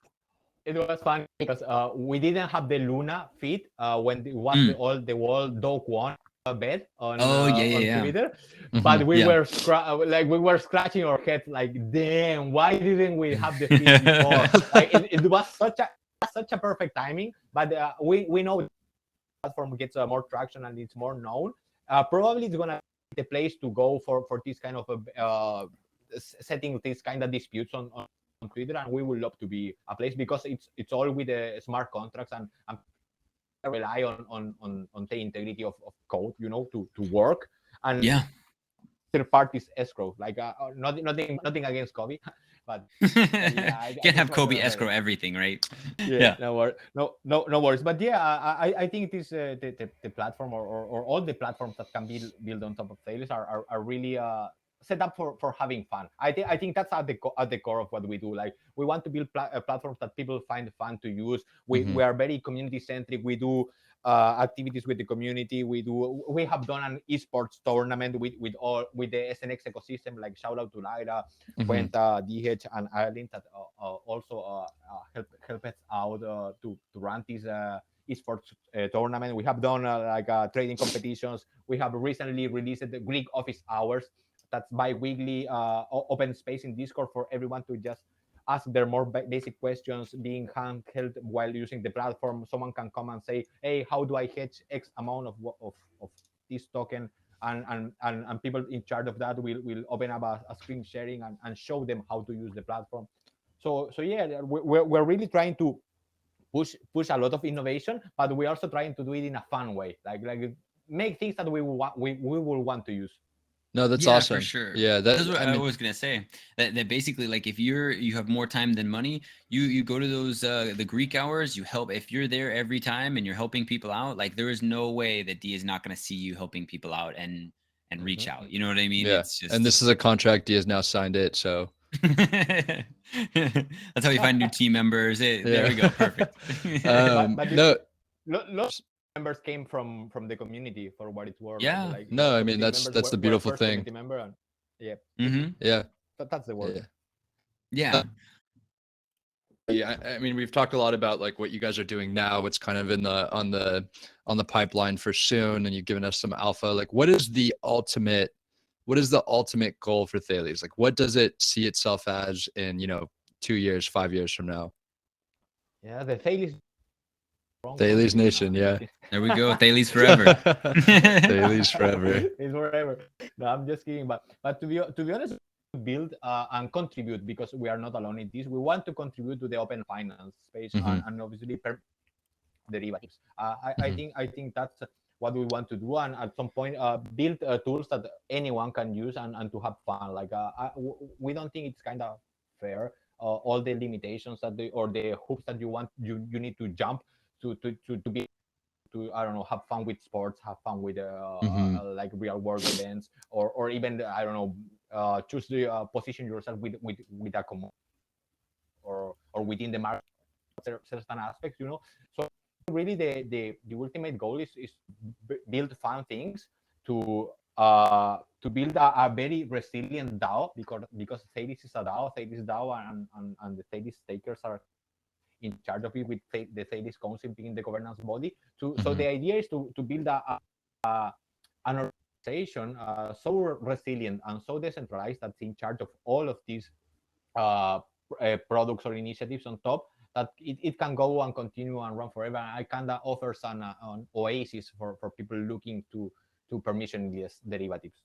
It was funny because we didn't have the Luna feed when it was Mm. the world dog one bet Oh, yeah, yeah, on yeah. Twitter, but Mhm. Yeah. we were scratching our heads like, damn, why didn't we have the feed before? Like it was such a perfect timing. But we know the platform gets more traction and it's more known. Probably it's gonna be the place to go for this kind of setting these kind of disputes on Twitter, and we would love to be a place because it's all with the smart contracts, and rely on the integrity of code, to work. And Yeah. third parties escrow, like nothing against Kobe, but yeah, I Can't just have want Kobe to escrow everything, right? yeah, Yeah. no worries. But yeah, I think this the platform, or all the platforms that can be built on top of Thales are really set up for having fun. I think that's at the core of what we do. Like we want to build platforms that people find fun to use. We Mhm. are very community centric. We do activities with the community. We have done an esports tournament with the SNX ecosystem. Like shout out to Lyra, Mhm. Cuenta, DH, and Ireland that also help us out to run this esports tournament. We have done like trading competitions. We have recently released the Greek office hours. That's bi-weekly open space in Discord for everyone to just ask their more basic questions, being handheld while using the platform. Someone can come and say, hey, how do I hedge X amount of this token? And people in charge of that will open up a screen sharing and show them how to use the platform. So yeah, we're really trying to push a lot of innovation, but we're also trying to do it in a fun way, like make things that we will want to use. No, that's Yeah, for awesome. sure. Yeah, That's that what I I mean, was gonna say. That basically, like, if you have more time than money, you go to those the Greek hours. You help if you're there every time and you're helping people out. Like, there is no way that D is not gonna see you helping people out and reach Mhm. out. You know what I mean? yeah. It's And just this is a contract. He has now signed it, so that's how you find new team members. There yeah. we go. Perfect. but No, members came from the community, for what it's worth. Like Yeah. like no, lots I of mean these that's members that's the were beautiful first thing. community member, and yeah, Hmm. Yeah. that's the word. Yeah. Yeah. Yeah, I mean, we've talked a lot about like what you guys are doing now, what's kind of in the pipeline for soon, and you've given us some alpha. Like, what is the ultimate goal for Thales? Like, what does it see itself as in 2 years, 5 years from now? Yeah, the Thales strong Thales country. Nation, yeah. There we go. Thales forever. Thales forever. It's forever. No, I'm just kidding. But to be honest, build and contribute, because we are not alone in this. We want to contribute to the open finance space, Mhm. and obviously derivatives. Mhm. I think that's what we want to do, and at some point build tools that anyone can use, and to have fun. Like we don't think it's kind of fair. All the limitations or the hoops that you need to jump to be to, I don't know, have fun with sports, have fun with Mhm. like real world events, or even, I don't know, choose the position yourself with a commodity, or within the market, certain aspects, So really, the ultimate goal is build fun things to to build a very resilient DAO, because Thales is a DAO, Thales DAO, and the Thales stakers are in charge of it, with the Thales Council being the governance body. So Mhm. the idea is to build an organization so resilient and so decentralized, that's in charge of all of these uh, products or initiatives on top, that it can go and continue and run forever. I kind of offers an oasis for people looking to permissionless derivatives.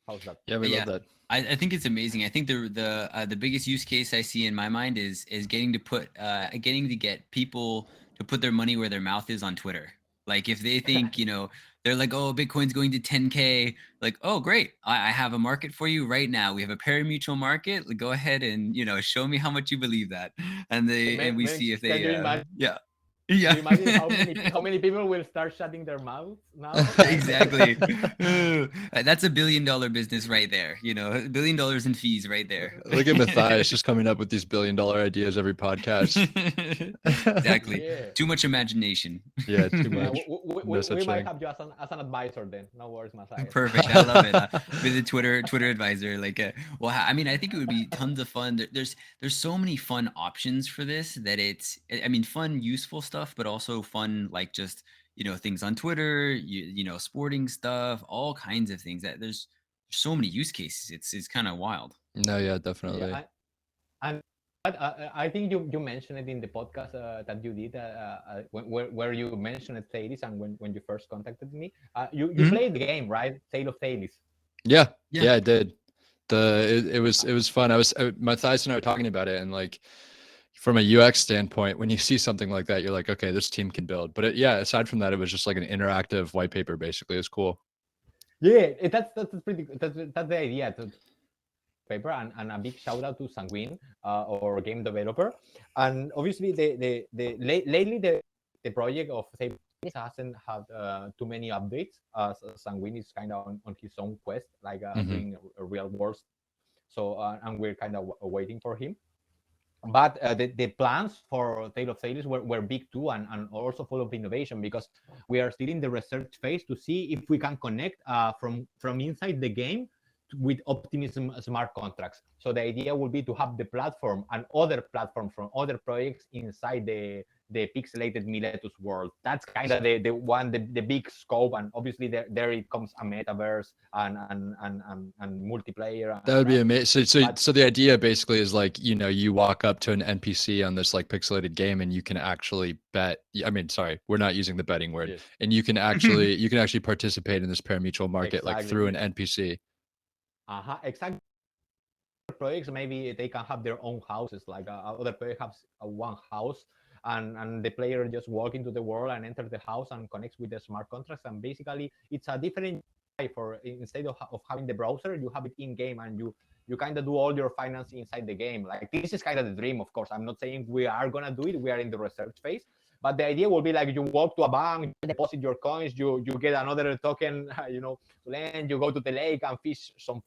How's that? Yeah, we love Yeah, that. I think it's amazing. I think the biggest use case I see in my mind is getting to get people to put their money where their mouth is on Twitter. Like if they think, they're like, oh, Bitcoin's going to 10K, like, oh great, I have a market for you right now. We have a parimutuel market. Like, go ahead and show me how much you believe that, and we see if Can they you imagine? yeah. Do Yeah. you imagine how many people will start shutting their mouths now? Exactly. That's $1 billion business right there. $1 billion in fees right there. Look at Matthias just coming up with these billion-dollar ideas every podcast. Exactly. Yeah. Too much imagination. Yeah, too Yeah, much. No we such might thing. have you as an advisor then. No worries, Matthias. Perfect. I love it. Be the Twitter advisor. Like, well, I mean, I think it would be tons of fun. There's so many fun options for this that I mean, fun, useful stuff, but also fun, like just things on Twitter, sporting stuff, all kinds of things. That there's so many use cases. It's kind of wild. No, yeah, Yeah, definitely. and I think you mentioned it in the podcast that you did, where you mentioned Thales, and when you first contacted me, you Mhm. played the game, right? Tale of Thales. Yeah, Yeah. yeah, I did. It was fun. Matthias and I were talking about it, and like from a UX standpoint, when you see something like that, you're like, okay, this team can build. But yeah, aside from that, it was just like an interactive white paper. Basically, it's cool. Yeah, that's pretty good. That's the idea. Paper, and a big shout out to Sanguine, or game developer. And obviously lately the project of Save hasn't had too many updates. Sanguine is kind of on his own quest, like Hmm. doing a real world. So and we're kind of waiting for him. But the plans for Tale of Thales were big too, and also full of innovation, because we are still in the research phase to see if we can connect from inside the game with Optimism smart contracts. So the idea will be to have the platform and other platforms from other projects inside the pixelated Miletus world. That's kind of the big scope, and obviously there it comes a metaverse and multiplayer That and would be that. amazing. But So the idea basically is like, you walk up to an NPC on this like pixelated game and you can actually bet. I mean, sorry, we're not using the betting word. yes, And you can actually participate in this parimutuel market like through exactly. an NPC. Exactly. Projects, maybe they can have their own houses, like other project has one house, and the player just walk into the world and enter the house and connects with the smart contracts, and basically it's a different for, instead of having the browser, you have it in game, and you kind of do all your finance inside the game. Like, this is kind of the dream. Of course, I'm not saying we are gonna do it, we are in the research phase, but the idea will be like, you walk to a bank, you deposit your coins, you get another token, to lend, you go to the lake and fish some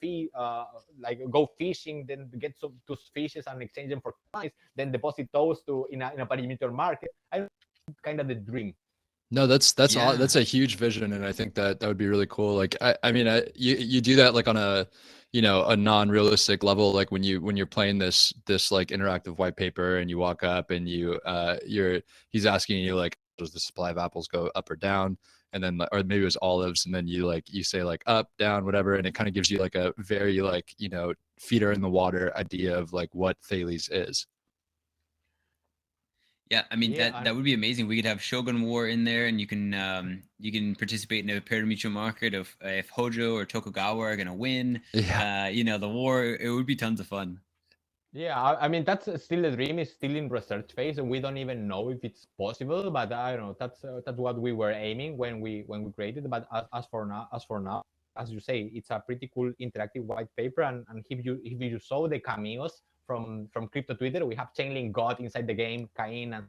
like go fishing, then get some two fishes and exchange them for coins, then deposit those to in a perimeter market. I don't know, kind of the dream. No, that's all. Yeah. That's a huge vision, and I think that would be really cool. Like, I mean, you do that like on a, a non-realistic level, like when you're playing this like interactive white paper, and you walk up and he's asking you like, does the supply of apples go up or down? And then, or maybe it was olives, and then you say like up, down, whatever, and it kind of gives you like a very like feeder in the water idea of like what Thales is. Yeah, I mean Yeah, that would be amazing. We could have Shogun War in there, and you can participate in a parimutuel market of if Hojo or Tokugawa are gonna win. Yeah. The war. It would be tons of fun. yeah. I mean, that's still the dream. Is still in research phase, and we don't even know if it's possible. But I don't know. That's what we were aiming when we created. But as for now, as you say, it's a pretty cool interactive white paper. And if you saw the cameos from crypto Twitter, we have Chainlink God inside the game, Cain and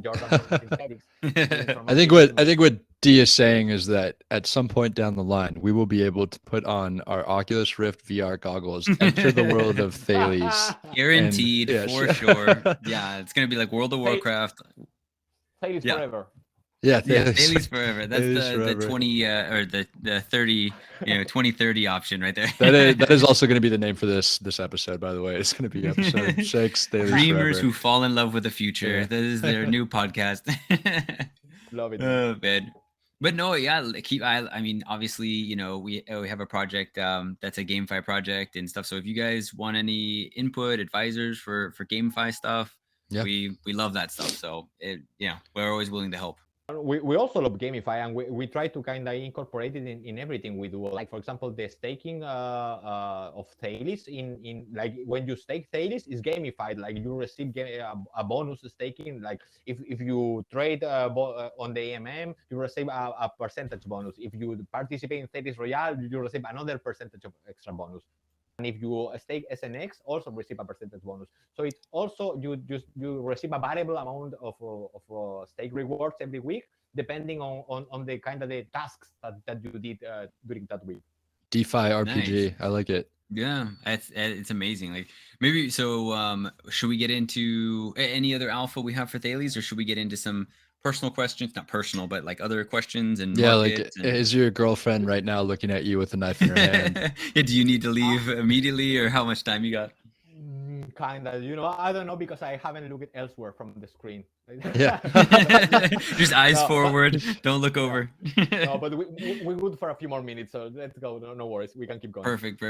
Jordan from Synthetics being from I activism. think what D is saying is that at some point down the line, we will be able to put on our Oculus Rift VR goggles, enter the world of Thales, and Guaranteed yeah, for sure. Yeah, it's gonna be like World of Warcraft. Thales Yeah. forever. yeah, Yeah, Thales. Thales forever. That's Thales the forever. 20 or the 30, 2030 option right there. That is also going to be the name for this episode, by the way. It's going to be episode 6, Thales Dreamers forever. who fall in love with the future. Yeah. That is their new podcast. Love it. Oh man. But no, yeah, I mean, obviously, we have a project that's a GameFi project and stuff. So if you guys want any input, advisors for GameFi stuff, Yeah. we love that stuff. So we're always willing to help. We also love gamify, and we try to kind of incorporate it in everything we do. Like, for example, the staking of Thales in like when you stake Thales is gamified. Like, you receive a bonus staking. Like, if you trade on the AMM, you receive a percentage bonus. If you participate in Thales Royale, you receive another percentage of extra bonus. And if you stake SNX, also receive a percentage bonus. So it's also you receive a variable amount of stake rewards every week, depending on the kind of the tasks that you did during that week. DeFi RPG. Nice. I like it. Yeah, it's amazing. Like maybe so. Should we get into any other alpha we have for Thales, or should we get into some personal questions? Not personal, but like other questions and Yeah, like markets. is your girlfriend right now looking at you with a knife in her hand? Yeah, do you need to leave immediately, or how much time you got? Kind of, I don't know, because I haven't looked elsewhere from the screen. Yeah. Just eyes No, forward. Don't look over. No, but we're good for a few more minutes, so let's go. No worries, we can keep going. Perfect.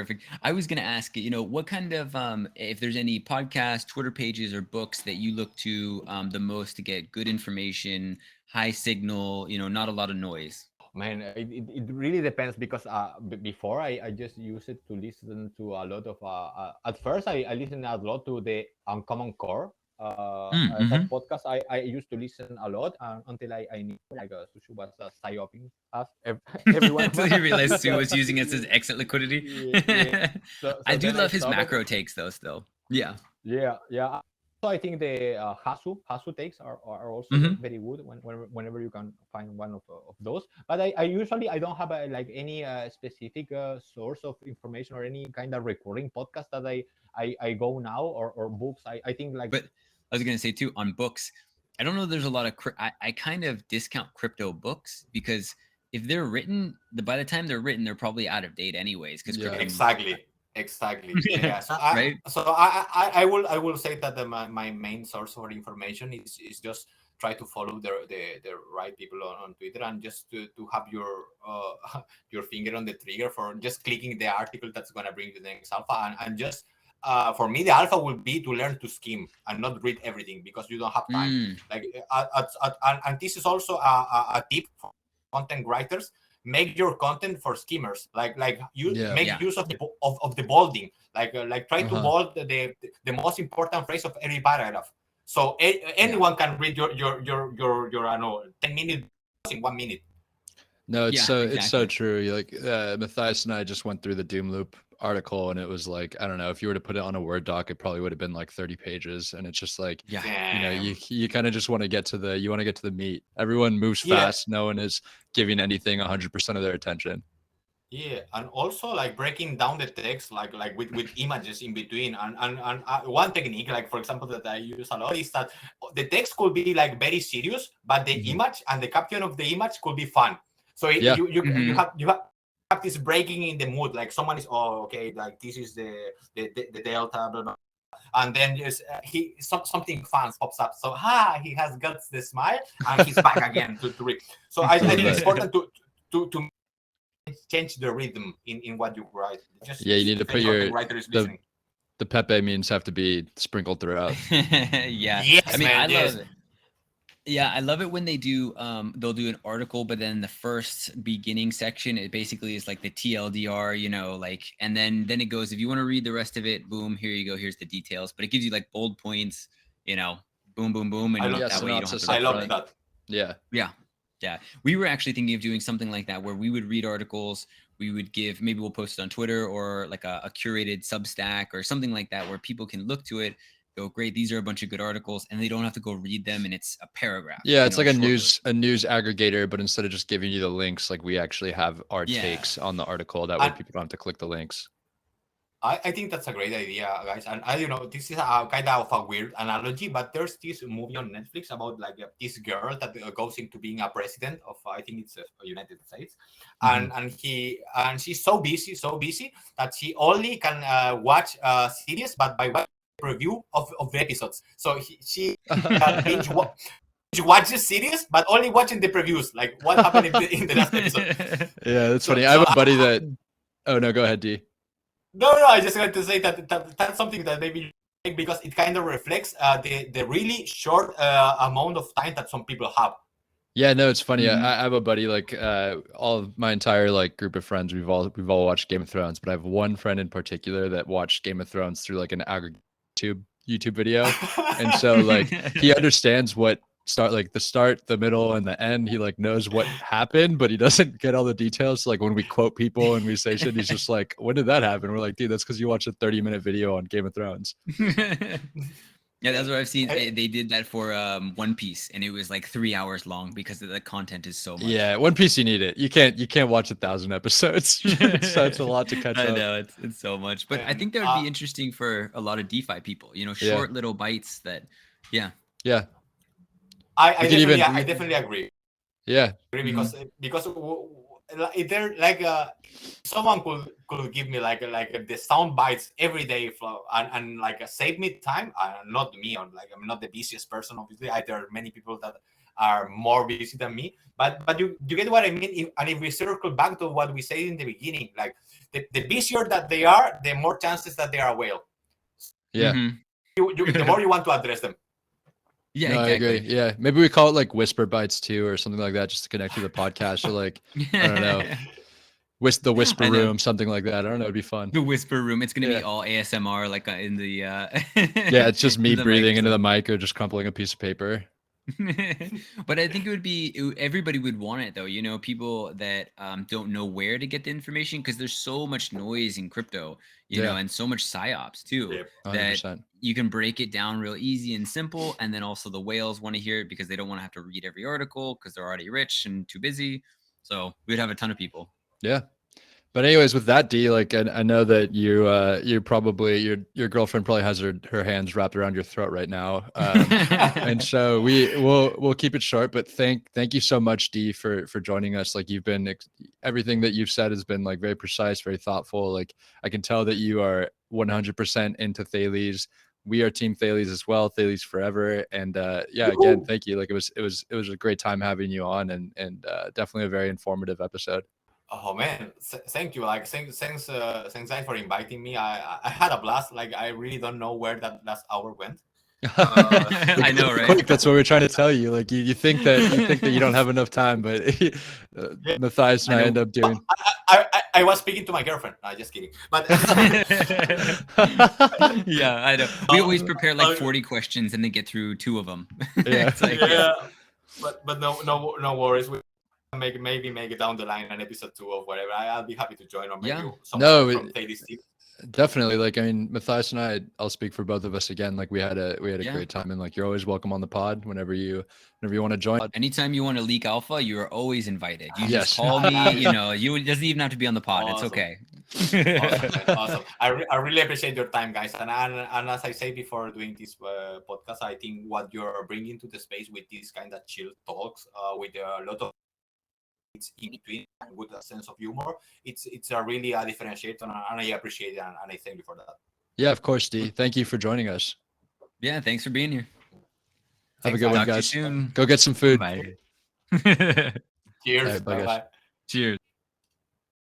I was gonna ask, what kind of if there's any podcasts, Twitter pages, or books that you look to the most to get good information, high signal, not a lot of noise. Man, it really depends, because before I just used it to listen to a lot of at first I listened a lot to the Uncommon Core. That podcast I used to listen a lot until I knew, like, Sushu was psyoping us everyone. Until you realized Sue was using it as exit liquidity. Yeah. So I do then love his stopped. macro takes though still. Yeah. Yeah. So I think the Hasu takes are also very good whenever you can find one of those. But I usually I don't have like any specific source of information or any kind of recurring podcast that I go now, or books. I think, like. But I was gonna say too, on books, I don't know. There's a lot of I kind of discount crypto books, because if they're written, by the time they're written, they're probably out of date anyways. Because Exactly. Yeah. So Right. I will say that my main source for information is just try to follow the right people on Twitter, and just to have your finger on the trigger for just clicking the article that's gonna bring you the next alpha, and just. For me, the alpha will be to learn to skim and not read everything, because you don't have time. Like, and this is also a tip for content writers: make your content for skimmers. Like you make use of the bolding. Like try to bold the most important phrase of every paragraph, so anyone can read your 10-minute in 1 minute. No, it's exactly. so true. Like Mathias and I just went through the Doom Loop article, and it was like, I don't know, if you were to put it on a Word doc, it probably would have been like 30 pages. And it's just like, you kind of just want to get to the meat. Everyone moves fast. No one is giving anything 100% of their attention. Yeah, and also like breaking down the text, like with images in between, and one technique, like for example, that I use a lot, is that the text could be like very serious, but the image and the caption of the image could be fun. So you have this breaking in the mood, like someone is, okay, like this is the delta, blah, blah. And then just something fun pops up. So he has got the smile, and he's back again to read. So I think it's important to change the rhythm in what you write. Just you need to put your writer is listening. The Pepe memes have to be sprinkled throughout. Yeah. Yes, I mean, man, I love it. Yeah, I love it when they do they'll do an article, but then the first beginning section, it basically is like the TLDR, you know, like, and then it goes, if you want to read the rest of it, boom, here you go, here's the details. But it gives you like bold points, you know, boom, boom, boom, and Yeah, that way you don't have synopsis to I read up love front. everything. that. Yeah. Yeah. We were actually thinking of doing something like that where we would read articles, we would give, maybe we'll post it on Twitter or like a curated Substack or something like that where people can look to it, go, great, these are a bunch of good articles, and they don't have to go read them, and it's a paragraph. Yeah, you it's know, like a short. news aggregator, but instead of just giving you the links, like we actually have our Yeah. takes on the article. That way And people don't have to click the links. I think that's a great idea, guys. And I, this is a kind of a weird analogy, but there's this movie on Netflix about like this girl that goes into being a president of, I think it's United States, Mhm. and she's so busy that she only can watch series, but by watching the review of the episodes. So she watches series, but only watching the previews, like what happened in the last episode. Yeah, that's So, funny. I so have a buddy that. Oh no, go ahead, D. no, I just wanted to say that's something that maybe you like because it kind of reflects the really short amount of time that some people have. Yeah, no, it's funny. Mhm. I have a buddy like all of my entire like group of friends. We've all watched Game of Thrones, but I have one friend in particular that watched Game of Thrones through like an aggregate YouTube video, and so like he understands what the start, the middle, and the end. He like knows what happened, but he doesn't get all the details. Like when we quote people and we say shit, he's just like, "When did that happen?" We're like, "Dude, that's because you watched a 30-minute video on Game of Thrones." Yeah, that's what I've seen. I- They did that for One Piece, and it was like 3 hours long because the content is so much. Yeah, One Piece, you need it. You can't watch 1,000 episodes. So it's a lot to catch I up. know it's so much, but I and think that would be interesting for a lot of DeFi people. You know, Yeah. short little bites that, yeah. Yeah, I We could definitely even- I definitely agree. yeah, Because if there like someone could give me like the sound bites every day and like save me time, not me, or like I'm not the busiest person, obviously. There are many people that are more busy than me, but you get what I mean. If we circle back to what we said in the beginning, like the busier that they are, the more chances that they are a whale. yeah. Mhm. The more you want to address them. Yeah, No, exactly. I agree. Yeah, maybe we call it like whisper bites too, or something like that, just to connect to the podcast. Or like I don't know, the whisper I know. room, something like that. I don't know. It'd be fun. The whisper room. It's gonna be Yeah. all ASMR, like in the Yeah, it's just me the breathing into microphone. the mic or just crumpling a piece of paper. But I think everybody would want it though. You know, people that don't know where to get the information because there's so much noise in crypto, you know, Yeah. and so much psyops too. Yeah. 100%. That you can break it down real easy and simple, and then also the whales want to hear it because they don't want to have to read every article because they're already rich and too busy. So we'd have a ton of people. Yeah. But anyways, with that, D, like I know that you probably your girlfriend probably has her hands wrapped around your throat right now, and so we'll keep it short. But thank you so much, D, for joining us. Like you've been everything that you've said has been like very precise, very thoughtful. Like I can tell that you are 100% into Thales. We are Team Thales as well, Thales forever. And yeah, again, thank you. Like it was a great time having you on, and definitely a very informative episode. Oh man, thank you. Like thanks guys for inviting me. I had a blast. Like I really don't know where that last hour went. I know, right? Quick, that's what we're trying to tell you. Like you think that you don't have enough time, but Mathias and I end up doing. I was speaking to my girlfriend. Just kidding. But Yeah, I know. We always prepare like 40 questions and then get through 2 of them. Yeah. It's like, yeah, but no worries. We maybe make it down the line an episode 2 of whatever. I'll be happy to join, or maybe Yeah. someone No, from Thales team. Definitely. Like I mean, Mathias and I'll speak for both of us again. Like we had a Yeah. great time, and like you're always welcome on the pod whenever you want to join. anytime you want to leak alpha, you are always invited. You Yes. just call me, you know, it doesn't even have to be on the pod. Awesome. It's okay. Awesome, man. Awesome. I really appreciate your time, guys. And as I say before doing this podcast, I think what you're bringing to the space with these kind of chill talks, with a lot of it's in between and with a sense of humor, it's a really a differentiator, and I appreciate it, and I thank you for that. Yeah, of course, D. Thank you for joining us. Yeah, thanks for being here. Have a Thanks, good one, Talk to you guys. soon. Go get some food. Bye. Cheers. All right, bye, guys. Bye. Cheers.